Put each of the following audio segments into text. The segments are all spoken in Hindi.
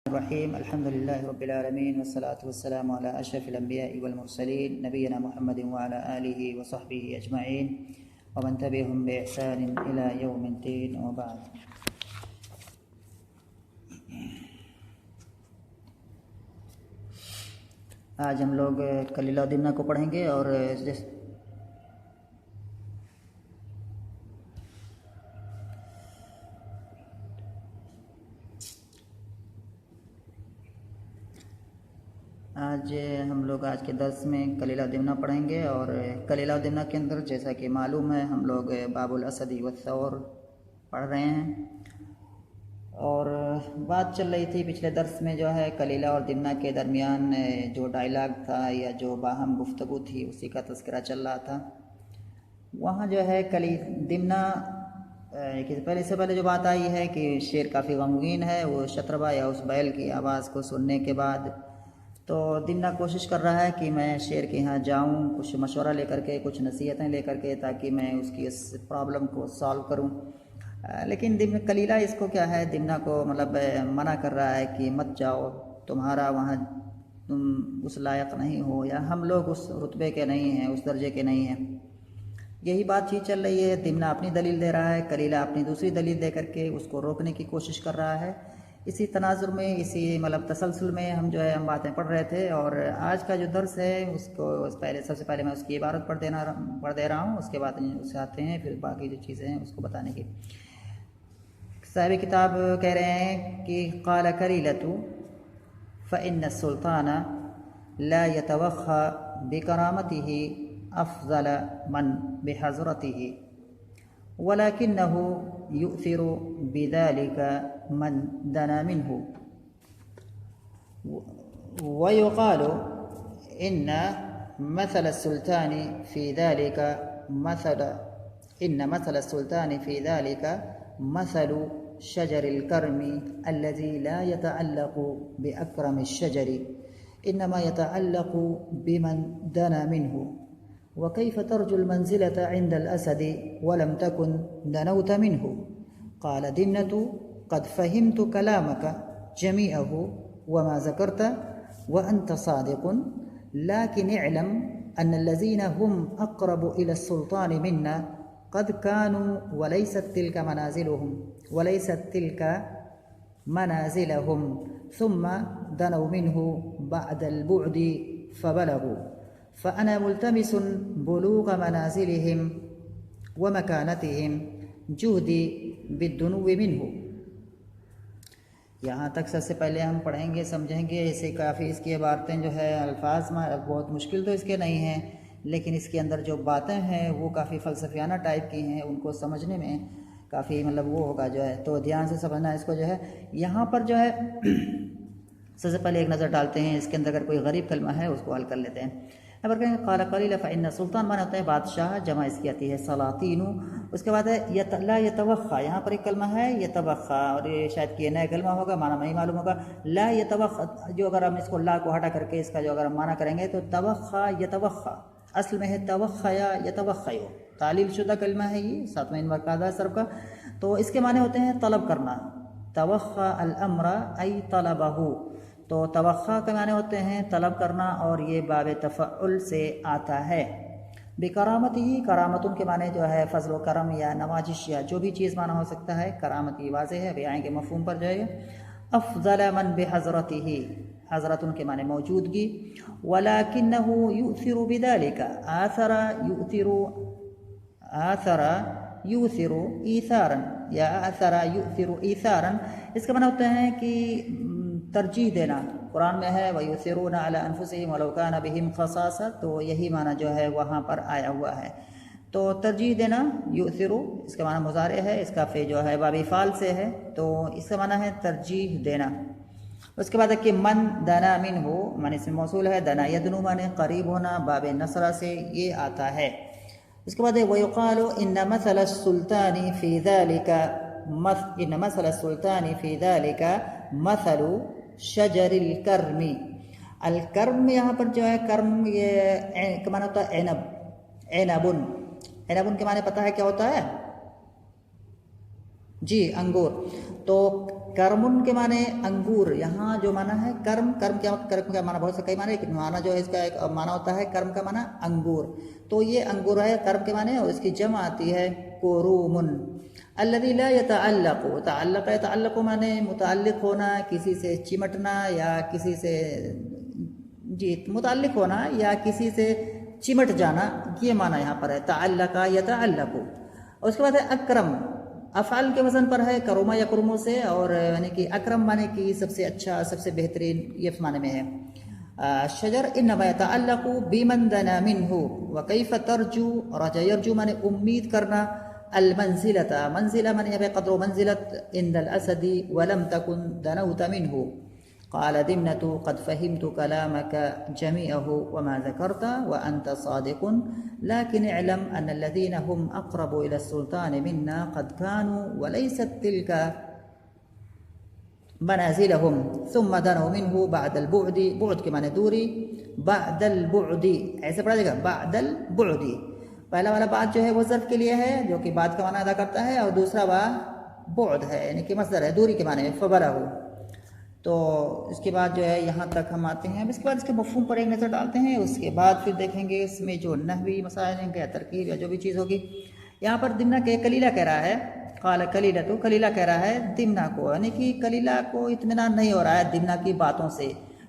रहीम अल्हम्दुलिल्लाहि रब्बिल आलमीन वस्सलातु वस्सलामु अला अशरफिल अंबियाइ वल मुरसलीन नबियना मुहम्मदिन व अला आलिहि व सहबिहि अजमईन व मन तबिअहुम बि इहसान इला यौमिद्दीन व बाद। आज हम लोग कलीला दिना को पढ़ेंगे और आज हम लोग आज के दर्स में कलीला दिमना पढ़ेंगे। और कलीला दिमना के अंदर जैसा कि मालूम है हम लोग बाबुल असदी व सौर पढ़ रहे हैं। और बात चल रही थी पिछले दर्स में जो है कलीला और दिमना के दरमियान जो डायलॉग था या जो बाहम गुफ्तगू थी उसी का तज़किरा चल रहा था। वहाँ जो है दिमना पहले से पहले जो बात आई है कि शेर काफ़ी गमगीन है। वो शतरबा या उस बैल की आवाज़ को सुनने के बाद तो दिमना कोशिश कर रहा है कि मैं शेर के यहाँ जाऊँ, कुछ मशवरा लेकर के, कुछ नसीहतें लेकर के, ताकि मैं उसकी इस प्रॉब्लम को सॉल्व करूँ। लेकिन कलीला इसको क्या है, दिमना को मतलब मना कर रहा है कि मत जाओ, तुम्हारा वहाँ तुम उस लायक नहीं हो, या हम लोग उस रुतबे के नहीं हैं, उस दर्जे के नहीं हैं। यही बातचीत चल रही है। दिमना अपनी दलील दे रहा है, कलीला अपनी दूसरी दलील दे करके उसको रोकने की कोशिश कर रहा है। इसी तनाजुर में, इसी मतलब तसलसल में हम बातें पढ़ रहे थे। और आज का जो दर्स है उसको सबसे पहले मैं उसकी इबारत पढ़ दे रहा हूँ, उसके बाद उससे आते हैं फिर बाकी जो चीज़ें हैं उसको बताने की। साहिब किताब कह रहे हैं कि क़ाल कलीलतु फ़इन्न सुल्ताना ला यतवख्खा बिकरामतिही अफ़ज़ल मन बिहज़रतिही वलाकिन्नहु यु'थिरु बिज़ालिका मन दना मिन्हु वयुक़ालु इन्न मसल सुल्तानी फ़ी ज़ालिका मसलु शजरिल कर्मी अल्लज़ी ला यतअल्लक़ु बिअक्रमिश शजरि इन्नमा यतअल्लक़ु बिमन दना मिन्हु वकैफ़ तर्जुल मंज़िलता इंदल असदी वलम तकुन दनौत मिन्हु क़ाल दिम्नतु क़द फ़हिम्तु कलामक जमीअहु वमा ज़करत व अंत सादिक़ुन लाकिन इअलम अन्नल्लज़ीना हुम अक़रबु इला सुल्तान मिन्ना क़द कानू वलैसत तिल्का मनाज़िलहुम थुम्मा दनौ मिन्हु बअदल बुअदि फ़बलगू फ़अना मुल्तमिसुन बुलूग़ मनाज़िलिहिम व मकानतिहिम जुहदी बिद्दुनूव्वि मिन्हु। यहाँ तक सबसे पहले हम पढ़ेंगे, समझेंगे इसे। काफ़ी इसकी इबारतें जो है अल्फाज में बहुत मुश्किल तो इसके नहीं हैं, लेकिन इसके अंदर जो बातें हैं वो काफ़ी फ़लसफ़ियाना टाइप की हैं, उनको समझने में काफ़ी मतलब वो होगा जो है, तो ध्यान से समझना इसको जो है। यहाँ पर जो है सबसे पहले एक नज़र डालते हैं इसके अंदर, अगर कोई गरीब कलमा है उसको हल कर लेते हैं। अब कहेंगे क़ाल कलीला फ़इन्न सुल्तान माना होता है बादशाह, जमा इसकी आती है सलातीनु। उसके बाद है ला यतवख्खा, यहाँ पर एक कलमा है यतवख्खा, और ये शायद कि नया कलमा होगा, माना नहीं मालूम होगा। ला यतवख्खा, जो अगर हम इसको ला को हटा करके इसका जो अगर हम माना करेंगे तो तवख्खा यतवख्खा, असल में है तवख्खया यतवख्खयो, तालील शुदा कलमा है ये, सातवें इनवाकादा सर्फ का। तो इसके माने होते हैं तलब करना, तवख्खा अल अम्रा आई तलबहु। तो तवख्खा के माने होते हैं तलब करना, और ये बाब तफ़अुल से आता है। बेकरामत ही, करामतुन के माने जो है फजल करम या नवाजिश या जो भी चीज़ माना हो सकता है। करामत की वाज़ेह है, अभी आएंगे मफ़हूम पर जाएगा। अफ़ज़ल मन बेहज़रतिही, हज़रतुन के माने मौजूदगी। वलाकिन्नहु यु'थिरु बिज़ालिका, आथरा यूसिरु ईसारन या आथरा युसिरु ईसारन, इसका माना होता है कि तरजीह देना। कुरान में है वयुसिरूना अला अनफुसिहिम वलौ काना बिहिम खसासा, तो यही माना जो है वहाँ पर आया हुआ है। तो तरजीह देना, युसिरु इसका माना मुज़ारे है, इसका फे जो है बाबी फ़ाल से है, तो इसका माना है तरजीह देना। उसके बाद है कि मन दना मिन्हु, मन इसमें मौसूल है, दना यदनु माने करीब होना, बाब नसरा से ये आता है। इसके बाद है वयुक़ालु इन्न मसल सुल्तानी फ़ी ज़ालिका मसलु शजरिल कर्मी। अल कर्म यहाँ पर जो है कर्म ये माना होता है एनब, एनबुन के माने पता है क्या होता है जी, अंगूर। तो कर्मुन के माने अंगूर, यहाँ जो माना है कर्म, कर्म का माना बहुत से कई माने, लेकिन माना जो है इसका एक माना होता है कर्म का माना अंगूर। तो ये अंगूर है कर्म के माने, और इसकी जमा आती है कुरूमुन। अल्लज़ी ला यतअल्लक़ु, तअल्लक़ माने मुतअल्लिक़ होना, किसी से चिमटना या किसी से मुतअल्लिक़ होना या किसी से चिमट जाना, ये माना यहाँ पर है तअल्लक़ा यतअल्लक़ु। और उसके बाद है अक्रम, अफ़ाल के वज़न पर है करुमा या कुरुमों से, और यानी कि अक्रम माने कि सबसे अच्छा, सबसे बेहतरीन, ये माने में है। शजर इन्नमा यतअल्लक़ु बिमन दना मिन्हु व कैफ़ तर्जू, रजा यरजू माने उम्मीद करना, अल मंजिलता, मंजिला माने यहाँ पे क़द्र मंजिलत इंदल असदी वलम तकुन दनौत मिन्हु। क़ाल दिम्नतु क़द फ़हिम्तु कलामक जमीअहु वमा ज़करत व अंत सादिक़ुन लाकिन इअलम अन्नल्लज़ीन हुम अक़रबु इला सुल्तान मिन्ना क़द कानू व लैसत तिल्का मनाज़िलहुम सुम्मा दनौ मिन्हु बअदल बुअदी, बुअद के माने दूरी, बअदल बुअदी ऐसे पढ़ा जाएगा, बअदल बुअदी। पहला वाला बात जो है वो ज़र्फ़ के लिए है जो कि बात का माना अदा करता है, और दूसरा वाह बुअद है यानी कि मसदर है, दूरी के माने में, फ़बलहु। तो इसके बाद जो है यहाँ तक हम आते हैं। इसके बाद इसके मफ़हूम पर एक नज़र डालते हैं, उसके बाद फिर देखेंगे इसमें जो नहवी मसाइल हैं या तरकीब या जो भी चीज़ होगी। यहाँ पर दिमना के कलीला कह रहा है, क़ाल कलीला, तो कलीला कह रहा है दिमना को, यानी कि कलीला को इत्मीनान नहीं हो रहा है दिमना की बातों से,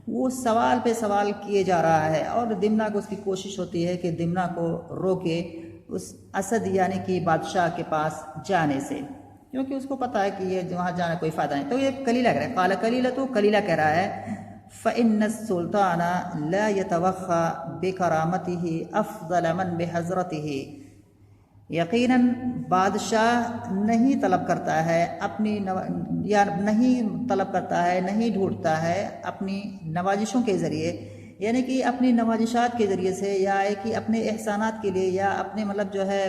वो सवाल पे सवाल किए जा रहा है, और दिमना को उसकी कोशिश होती है कि दिमना को रोके उस असद यानी कि बादशाह के पास जाने से, क्योंकि उसको पता है कि ये वहाँ जाना कोई फ़ायदा नहीं। तो ये कलीला कह रहा है, क़ाल कलीला, तो कलीला कह रहा है फ़इन्न सुल्ताना ला यतवख़्ख़ा बिकरामतिही अफ़ज़ल मन बिहज़रतिही, यकीनन बादशाह नहीं तलब करता है अपनी या नहीं तलब करता है, नहीं ढूंढता है अपनी नवाजिशों के ज़रिए, यानी कि अपनी नवाजिशात के ज़रिए से, या कि अपने एहसानात के लिए, या अपने मतलब जो है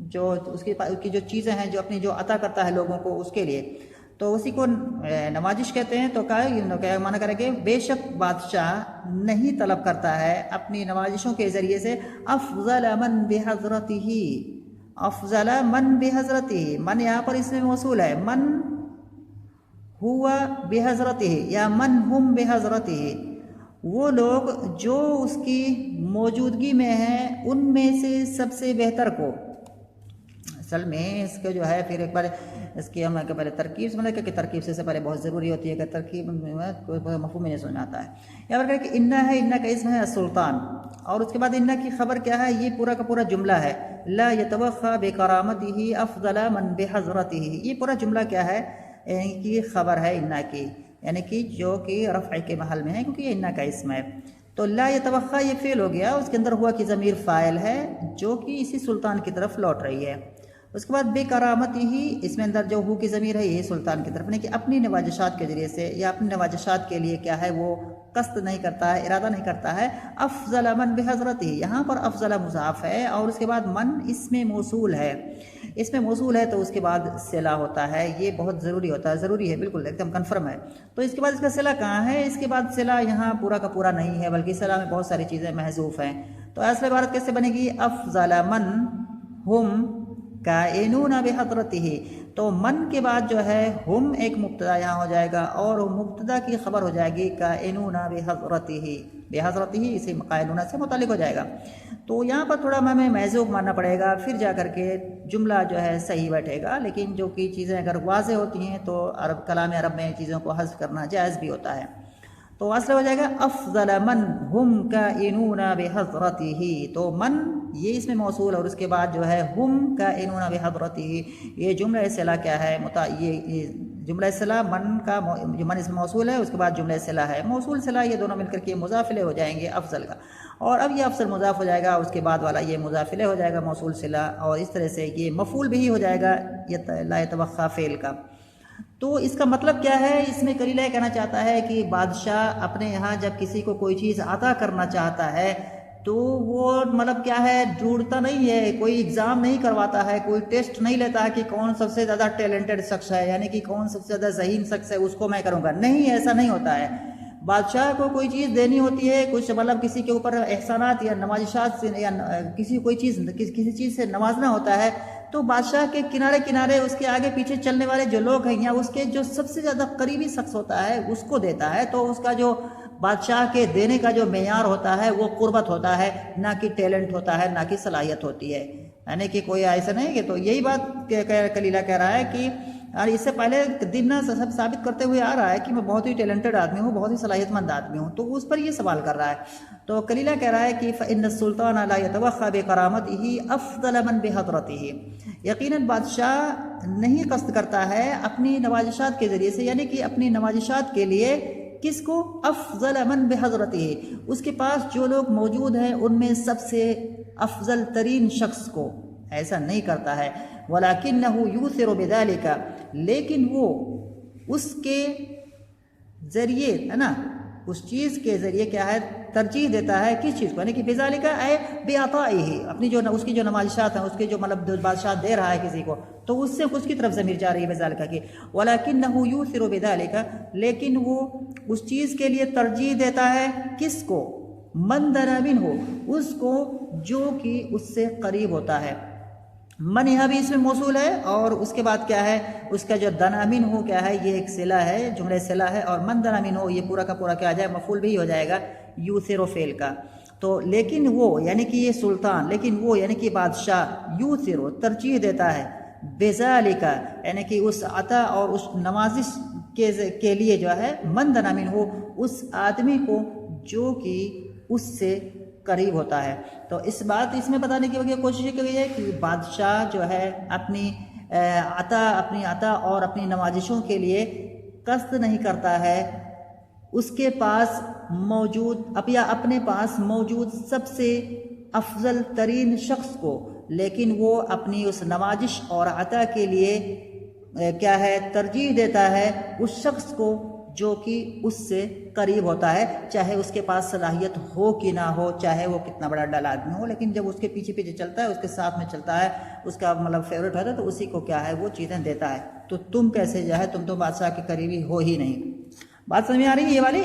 जो उसकी जो चीज़ें हैं जो अपनी जो अता करता है लोगों को, उसके लिए, तो उसी को नवाजिश कहते हैं। तो क्या माना करेंगे, बेशक बादशाह नहीं तलब करता है अपनी नवाजिशों के ज़रिए से अफ़ज़ल मन बिहज़रतिही, अफ़ज़ल मन बिहज़रतिही, मन यहाँ पर इसमें मौसूल है, मन हुआ बिहज़रतिही या मन हुम बिहज़रतिही, वो लोग जो उसकी मौजूदगी में हैं उनमें से सबसे बेहतर को। असल में इसके जो है फिर एक बार इसकी हम पहले तरकीब समझ कि तरकीब से पहले बहुत ज़रूरी होती है कि तरकीब कोई मफ़हूम नहीं समझ में आता है। यहाँ पर कि इन्ना है, इन्ना का इसम है सुल्तान, और उसके बाद इन्ना की खबर क्या है, ये पूरा का पूरा जुमला है, ला यतवख़्ख़ा बिकरामतिही अफ़ज़ल मन बिहज़रतिही, ये पूरा जुमला क्या है, यानी कि खबर है इन्ना की, यानी कि जो कि रफ़अ के महल में है क्योंकि ये इन्ना का इसम है। तो ला यतवख़्ख़ा ये फ़ेल हो गया, उसके अंदर हुआ कि ज़मीर फ़ाइल है जो कि इसी सुल्तान की तरफ लौट रही है। उसके बाद बेकरामतिही, इसमें अंदर जो हु की ज़मीर है ये सुल्तान की तरफ, यानी कि अपनी नवाजिशात के ज़रिए से या अपनी नवाजिशात के लिए क्या है वो कस्त नहीं करता है, इरादा नहीं करता है। अफ़ज़ल मन बिहज़रतिही, यहाँ पर अफ़ज़ल मुज़ाफ़ है और उसके बाद मन इसमें मौसूल है, इसमें मौसूल है तो उसके बाद सिला होता है, ये बहुत ज़रूरी होता है, ज़रूरी है, बिल्कुल एकदम कन्फर्म है। तो इसके बाद इसका सिला कहाँ है, इसके बाद सिला यहाँ पूरा का पूरा नहीं है, बल्कि सिला में बहुत सारी चीज़ें महज़ूफ़ हैं। तो असल इबारत कैसे बनेगी, अफ़ज़ल मन हुम काइनूना बिहज़रतिही, तो मन के बाद जो है हुम एक मुब्तदा यहाँ हो जाएगा और मुब्तदा की खबर हो जाएगी काइनूना बिहज़रतिही, बिहज़रतिही इसी काइनूना से मुताल्लिक़ हो जाएगा। तो यहाँ पर थोड़ा हमें महज़ूफ़ मानना पड़ेगा, फिर जा कर के जुमला जो है सही बैठेगा। लेकिन जो कि चीज़ें अगर वाज़ेह होती हैं तो अरब कलाम अरब में चीज़ों को हज़्फ़ करना जायज़ भी होता है। तो असल हो जाएगा अफ़ज़ल मन हुम काइनूना बिहज़रतिही, तो मन ये इसमें मौसूल और उसके बाद जो है हुम काइनूना बिहज़रतिही, ये जुमला सिला क्या है, ये जुमला सिला मन का जो मन इसमें मौसूल है, उसके बाद जुमला सिला है, मौसूल सिला ये दोनों मिलकर के मुज़ाफ़िले हो जाएंगे अफ़ज़ल का, और अब ये अफ़ज़ल मुज़ाफ़ हो जाएगा, उसके बाद वाला ये मुज़ाफ़िले हो जाएगा मौसूल सिला, और इस तरह से ये मफ़ूल भी हो जाएगा ला यतवख़्ख़ा फ़ेल का। तो इसका मतलब क्या है, इसमें कलीला ये कहना चाहता है कि बादशाह अपने यहाँ जब किसी को कोई चीज़ अता करना चाहता है तो वो मतलब क्या है, ढूंढता नहीं है, कोई एग्ज़ाम नहीं करवाता है, कोई टेस्ट नहीं लेता है कि कौन सबसे ज़्यादा टैलेंटेड शख्स है, यानी कि कौन सबसे ज़्यादा ज़हीन शख्स है उसको मैं करूँगा, नहीं, ऐसा नहीं होता है। बादशाह को कोई चीज़ देनी होती है, कुछ मतलब किसी के ऊपर एहसानात या नवाजिशात से या किसी कोई चीज़ किसी चीज़ से नवाजना होता है, तो बादशाह के किनारे किनारे उसके आगे पीछे चलने वाले जो लोग हैं या उसके जो सबसे ज़्यादा करीबी शख्स होता है उसको देता है। तो उसका जो बादशाह के देने का जो मेयार होता है वो कुर्बत होता है, ना कि टैलेंट होता है, ना कि सलाहियत होती है। यानी कि कोई ऐसा नहीं कि, तो यही बात कलीला कह रहा है कि और इससे पहले दिन ना सब साबित करते हुए आ रहा है कि मैं बहुत ही टैलेंटेड आदमी हूँ, बहुत ही सलाहियतमंद आदमी हूँ, तो उस पर ये सवाल कर रहा है। तो कलीला कह रहा है कि फ़इन्न सुल्तान ला यतवख्खा बिकरामतिही अफ़ज़ल मन बिहज़रतिही, यकीनन बादशाह नहीं कस्द करता है अपनी नवाजिशात के ज़रिए से, यानी कि अपनी नवाजिशात के लिए किसको, अफ़ज़ल मन बिहज़रतिही, उसके पास जो लोग मौजूद हैं उनमें सबसे अफजल तरीन शख्स को, ऐसा नहीं करता है। वलाकिन्नहु यूसिरु बिज़ालिका, लेकिन वो उसके ज़रिए है ना, उस चीज़ के ज़रिए क्या है, तरजीह देता है किस चीज़ को, यानी कि बिज़ालिका ऐ बिअताइही, अपनी जो उसकी जो नमाजिशात हैं, उसके जो मतलब बादशाह दे रहा है किसी को, तो उससे उसकी तरफ ज़मीर जा रही है बिज़ालिका की। वलाकिन्नहु यूसिरु बिज़ालिका, लेकिन वो उस चीज़ के लिए तरजीह देता है किसको, मन दना मिन्हु, उसको जो कि उससे करीब होता है। मन यहाँ भी इसमें मौसूल है और उसके बाद क्या है, उसका जो दनामिन हो क्या है, ये एक सिला है, जुमले सिला है, और मन दनामिन हो ये पूरा का पूरा क्या आ जाए, मफूल भी हो जाएगा यूसिरो फेल का। तो लेकिन वो यानी कि ये सुल्तान, लेकिन वो यानी कि बादशाह यूसिरो तरजीह देता है बेज़ालिका, यानी कि उस अता और उस नवाजिश के लिए जो है, मन दनामिन हो उस आदमी को जो कि उससे करीब होता है। तो इस बात इसमें बताने की कोशिश की गई है कि बादशाह जो है अपनी अता और अपनी नवाजिशों के लिए कष्ट नहीं करता है उसके पास मौजूद या अपने पास मौजूद सबसे अफजल तरीन शख्स को, लेकिन वो अपनी उस नवाजिश और अता के लिए क्या है, तरजीह देता है उस शख्स को जो कि उससे करीब होता है, चाहे उसके पास सलाहियत हो कि ना हो, चाहे वो कितना बड़ा डल आदमी हो, लेकिन जब उसके पीछे पीछे चलता है, उसके साथ में चलता है, उसका मतलब फेवरेट होता है, तो उसी को क्या है वो चीज़ें देता है। तो तुम कैसे जो है, तुम तो बादशाह के करीबी हो ही नहीं। बात समझ में आ रही है ये वाली?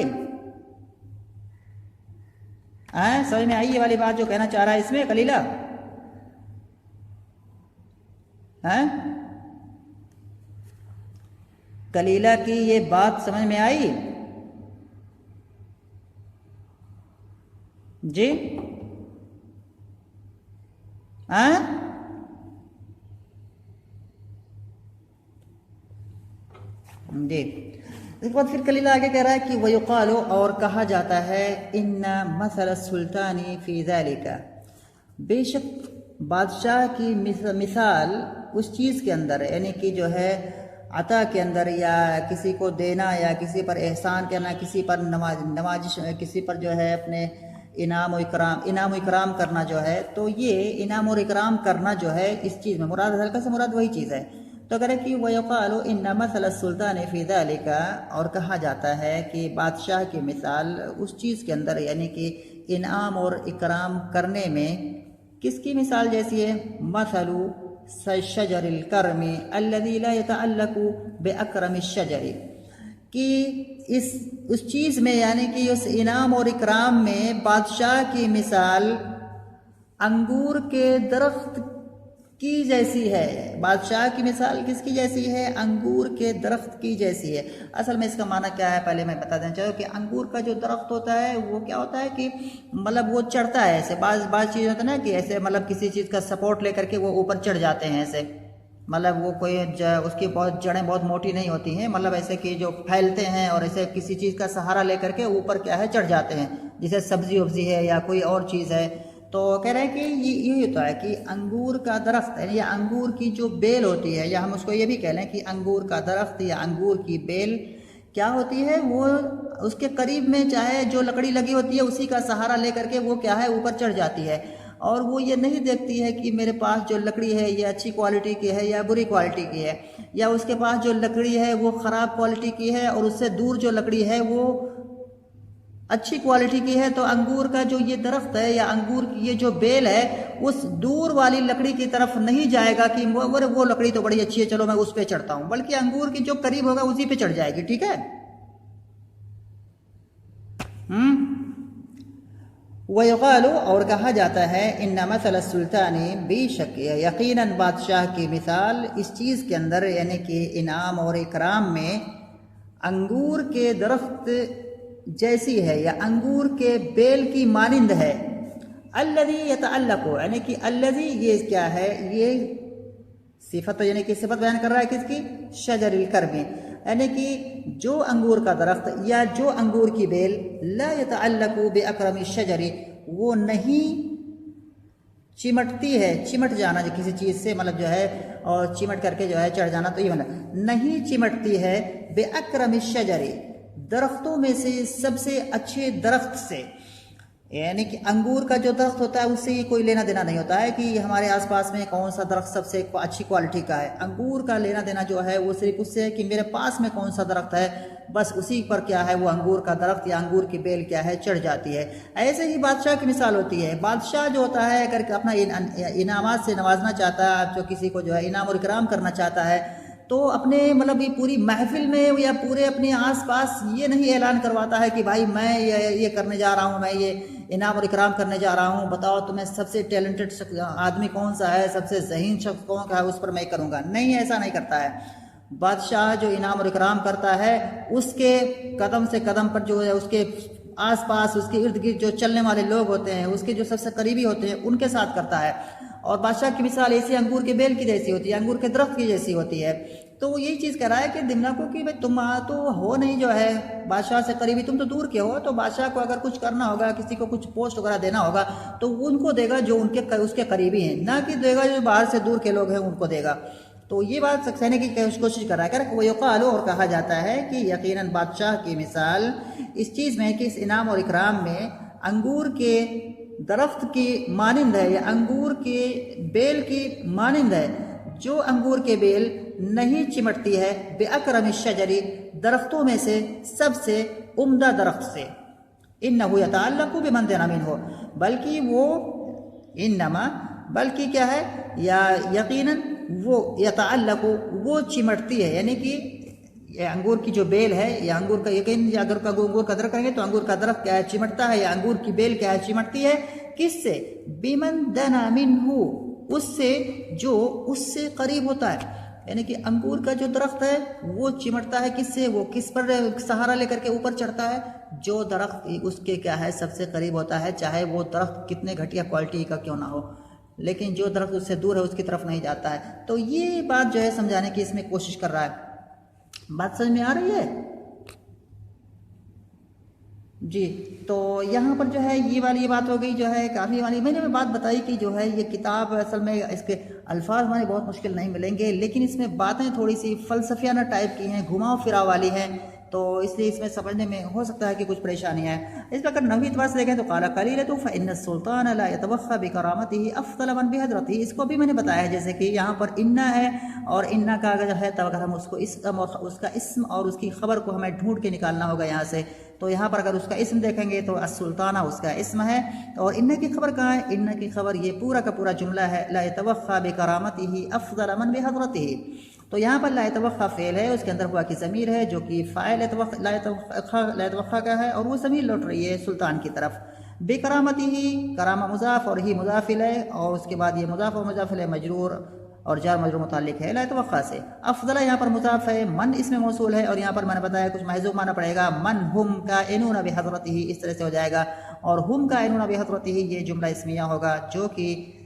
समझ में आई ये वाली बात जो कहना चाह रहा है इसमें कलीला? कलीला की ये बात समझ में आई जी? जी। इसके बाद फिर कलीला आगे कह रहा है कि वयुकालो, और कहा जाता है, इन्ना मसल सुल्तानी फी ज़ालिका, बेशक बादशाह की मिसाल उस चीज़ के अंदर है, यानी कि जो है अता के अंदर, या किसी को देना, या किसी पर एहसान करना, किसी पर नवाजिश, किसी पर जो है अपने इनाम व इकराम करना जो है, तो ये इनाम और इकराम करना जो है इस चीज़ में मुराद, हल्का से मुराद वही चीज़ है। तो कह रहे कि वयुकालु इन्ना मसल सुल्तान फी ज़ालिका, और कहा जाता है कि बादशाह की मिसाल उस चीज़ के अंदर, यानी कि इनाम और इकराम करने में किसकी मिसाल जैसी है, मसलु शजरिल कर्मी अल्लज़ी ला यतअल्लकु बिअकरमि शजरी, कि उस चीज़ में, यानी कि उस इनाम और इकराम में बादशाह की मिसाल अंगूर के दरख्त की जैसी है। बादशाह की मिसाल किसकी जैसी है, अंगूर के दरख्त की जैसी है। असल में इसका माना क्या है पहले मैं बता देना चाहूँ कि अंगूर का जो दरख्त होता है वो क्या होता है कि मतलब वो चढ़ता है ऐसे, बाज़ चीज़ होता है ना कि ऐसे मतलब किसी चीज़ का सपोर्ट लेकर के वो ऊपर चढ़ जाते हैं ऐसे, मतलब वो कोई उसकी बहुत जड़ें बहुत मोटी नहीं होती हैं, मतलब ऐसे कि जो फैलते हैं और ऐसे किसी चीज़ का सहारा लेकर के ऊपर क्या है चढ़ जाते हैं, जैसे सब्जी वब्जी है या कोई और चीज़ है। तो कह रहे हैं कि ये होता है कि अंगूर का दरख्त है या अंगूर की जो बेल होती है, या हम उसको ये भी कह लें कि अंगूर का दरख्त या अंगूर की बेल क्या होती है, वो उसके करीब में चाहे जो लकड़ी लगी होती है उसी का सहारा लेकर के वो क्या है ऊपर चढ़ जाती है, और वो ये नहीं देखती है कि मेरे पास जो लकड़ी है ये अच्छी क्वालिटी की है या बुरी क्वालिटी की है, या उसके पास जो लकड़ी है वो ख़राब क्वालिटी की है और उससे दूर जो लकड़ी है वो अच्छी क्वालिटी की है। तो अंगूर का जो ये दरख्त है या अंगूर की ये जो बेल है उस दूर वाली लकड़ी की तरफ नहीं जाएगा कि वो लकड़ी तो बड़ी अच्छी है चलो मैं उस पे चढ़ता हूँ, बल्कि अंगूर की जो करीब होगा उसी पे चढ़ जाएगी। ठीक है। वयुक़ालु और कहा जाता है इन्ना मसल सुल्तानी बेशक यकीनन बादशाह की मिसाल इस चीज़ के अंदर यानी कि इनाम और इकराम में अंगूर के दरख्त जैसी है या अंगूर के बेल की मानिंद है। अल्लज़ी यतअल्लक़ु यानी कि अल्लज़ी ये क्या है, ये सिफत यानी कि सिफत बयान कर रहा है किसकी, शजरिल करमी यानी कि जो अंगूर का दरख्त या जो अंगूर की बेल ला यतअल्लक़ु बिअकरमी शजरी वो नहीं चिमटती है, चिमट जाना जो किसी चीज़ से मतलब जो है और चिमट करके जो है चढ़ जाना, तो ये मतलब नहीं चिमटती है बिअकरमी शजरी दरख्तों में से सबसे अच्छे दरख्त से, यानी कि अंगूर का जो दरख्त होता है उससे ये कोई लेना देना नहीं होता है कि हमारे आसपास में कौन सा दरख्त सबसे अच्छी क्वालिटी का है। अंगूर का लेना देना जो है वो सिर्फ उससे है कि मेरे पास में कौन सा दरख्त है, बस उसी पर क्या है वो अंगूर का दरख्त या अंगूर की बेल क्या है चढ़ जाती है। ऐसे ही बादशाह की मिसाल होती है। बादशाह जो होता है अगर अपना इनामात से नवाजना चाहता है, जो किसी को जो है इनाम और इकराम करना चाहता है, तो अपने मतलब ये पूरी महफिल में या पूरे अपने आसपास ये नहीं ऐलान करवाता है कि भाई मैं ये करने जा रहा हूँ, मैं ये इनाम और इकराम करने जा रहा हूँ, बताओ तुम्हें सबसे टैलेंटेड आदमी कौन सा है, सबसे ज़हीन शख्स कौन का है, उस पर मैं करूँगा। नहीं, ऐसा नहीं करता है। बादशाह जो इनाम और इकराम करता है उसके कदम से कदम पर जो है उसके आसपास उसके इर्द गिर्द जो चलने वाले लोग होते हैं, उसके जो सबसे करीबी होते हैं, उनके साथ करता है। और बादशाह की मिसाल ऐसी अंगूर के बेल की जैसी होती है, अंगूर के दरख्त की जैसी होती है। तो यही चीज़ कह रहा है कि दिमना को कि भाई तुम तो हो नहीं जो है बादशाह से करीबी, तुम तो दूर के हो। तो बादशाह को अगर कुछ करना होगा, किसी को कुछ पोस्ट वगैरह देना होगा, तो उनको देगा जो उनके उसके करीबी हैं, ना कि देगा जो बाहर से दूर के लोग हैं उनको देगा। तो ये बात कहने की कोशिश कर रहा है कि वयुक़ालु और कहा जाता है कि यकीनन बादशाह की मिसाल इस चीज़ में कि इस इनाम और इकराम में अंगूर के दरख्त की मानिंद है या अंगूर के बेल की मानिंद है, जो अंगूर के बेल नहीं चिमटती है बेअकरम शजरी दरख्तों में से सबसे उम्दा दरख्त से। इन्नहु यतअल्लक़ु बिमन दना मिन्हु, बल्कि वो इन्नमा बल्कि क्या है या यकीनन वो यतअल्लक़ु वो चिमटती है, यानी कि अंगूर की जो बेल है या अंगूर का यकीन या अगर अंगूर का दरख्त करेंगे तो अंगूर का दरख्त क्या है चिमटता है, या अंगूर की बेल क्या है चिमटती है, किससे, बिमन दना मिन्हु उससे जो उससे करीब होता है। यानी कि अंगूर का जो दरख्त है वो चिमटता है किससे, वो किस पर सहारा लेकर के ऊपर चढ़ता है, जो दरख्त उसके क्या है सबसे करीब होता है, चाहे वो दरख्त कितने घटिया क्वालिटी का क्यों ना हो, लेकिन जो दरख्त उससे दूर है उसकी तरफ नहीं जाता है। तो ये बात जो है समझाने की इसमें कोशिश कर रहा है। बात समझ में आ रही है जी? तो यहाँ पर जो है ये वाली बात हो गई, जो है काफ़ी वाली मैंने बात बताई कि जो है ये किताब असल में इसके अल्फाज हमारे बहुत मुश्किल नहीं मिलेंगे, लेकिन इसमें बातें थोड़ी सी फ़लसफियाना टाइप की हैं, घुमाव फिराव वाली हैं, तो इसलिए इसमें समझने में हो सकता है कि कुछ परेशानी है। इस पर अगर नवी एतबार से देखें तो काला कलील तो फ़इन्न सुल्तान ला यतवफ़ा बिकरामतिही अफ़ज़ल मन बिहज़रतिही, इसको भी मैंने बताया है, जैसे कि यहाँ पर इन्ना है और इन्ना का अगर है तब अगर हम उसको इसम और उसका इसम और उसकी ख़बर को हमें ढूंढ के निकालना होगा यहाँ से, तो यहाँ पर अगर उसका इसम देखेंगे तो अस्सुल्ताना उसका इसम है, और इन्ना की खबर कहाँ है, इन्ना की खबर ये पूरा का पूरा जुमला है, ला यतवफ़ा बिकरामतिही अफ़ज़ल मन बिहज़रतिही। तो यहाँ पर ला यतवफ़ा फ़ेल है, उसके अंदर हुआ की ज़मीर है जो कि फ़ाइल ला यतवफ़ा का है, और वो ज़मीर लौट रही है सुल्तान की तरफ। बेकरामतिही करामा मुज़ाफ़ और ही मुज़ाफ़िल है, और उसके बाद ये मुज़ाफ़ और मुज़ाफ़िल है मजरूर और जार मजरूर मुताल्लिक़ है ला यतवफ़ा से। अफ़ज़ल यहाँ पर मुज़ाफ़ है, मन इसमें मौसूल है, और यहाँ पर मैंने बताया कुछ महज़ूफ़ माना पड़ेगा, मन हुम काइनून बिहज़रतिही इस तरह से हो जाएगा, और हुम काइनून बिहज़रतिही ये जुमला इस्मिया होगा जो कि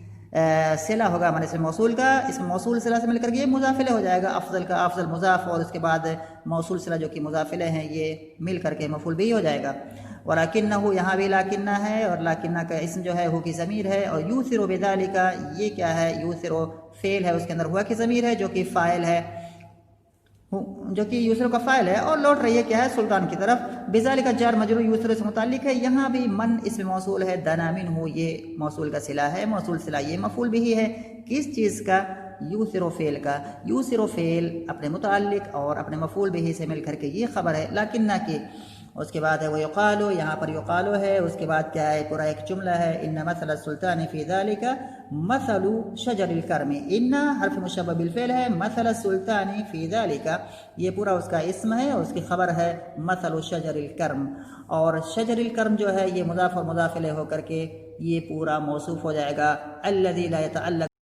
सिला होगा माने इसमें मौसूल का, इसमें मौसूल सिला से मिलकर ये मुज़ाफ़िले हो जाएगा, अफ़ज़ल का अफ़ज़ल मुज़ाफ़ और उसके बाद मौसूल सिला जो कि मुज़ाफ़िले हैं ये मिल करके मफ़ूल भी हो जाएगा। और लाकिन्नहु यहाँ भी लाकिन्ना है, और लाकिन्ना का इसम जो है हु की ज़मीर है, और यूसिरु बिज़ालिका ये क्या है, यूसिरु फ़ेल है, उसके अंदर हुआ की ज़मीर है जो कि फ़ाइल है, जो कि यूसर का फ़ाइल है और लौट रही है क्या है सुल्तान की तरफ। बिज़ालिका जार मजरूर यूसर से मुताल्लिक है, यहाँ भी मन इसमें मौसूल है, दना मिन्हु ये मौसूल का सिला है, मौसूल सिला ये मफ़ूल भी है, किस चीज़ का, यूसर फ़ेल का। यूसर फ़ेल अपने मुताल्लिक और अपने मफ़ूल भी से मिल करके ये ख़बर है लाकिन्ना की। उसके बाद है वो युकालो, यहाँ पर युकालो है। उसके बाद क्या है, पूरा एक जुमला है, इन्ना मसल सुल्तान फ़ी ज़ालिका मसलु शजरिल कर्मी। इन्ना हर्फ मुशब्बह बिल फ़िल है, मसल सुल्तान फ़ी ज़ालिका ये पूरा उसका इस्म है, उसकी खबर है मसलु शजरिल कर्म। और शजरिल कर्म जो है ये मुज़ाफ़ और मुज़ाफ़ इलैहि होकर के ये पूरा मौसूफ हो जाएगा। अल्लज़ी ला यतअल्लक़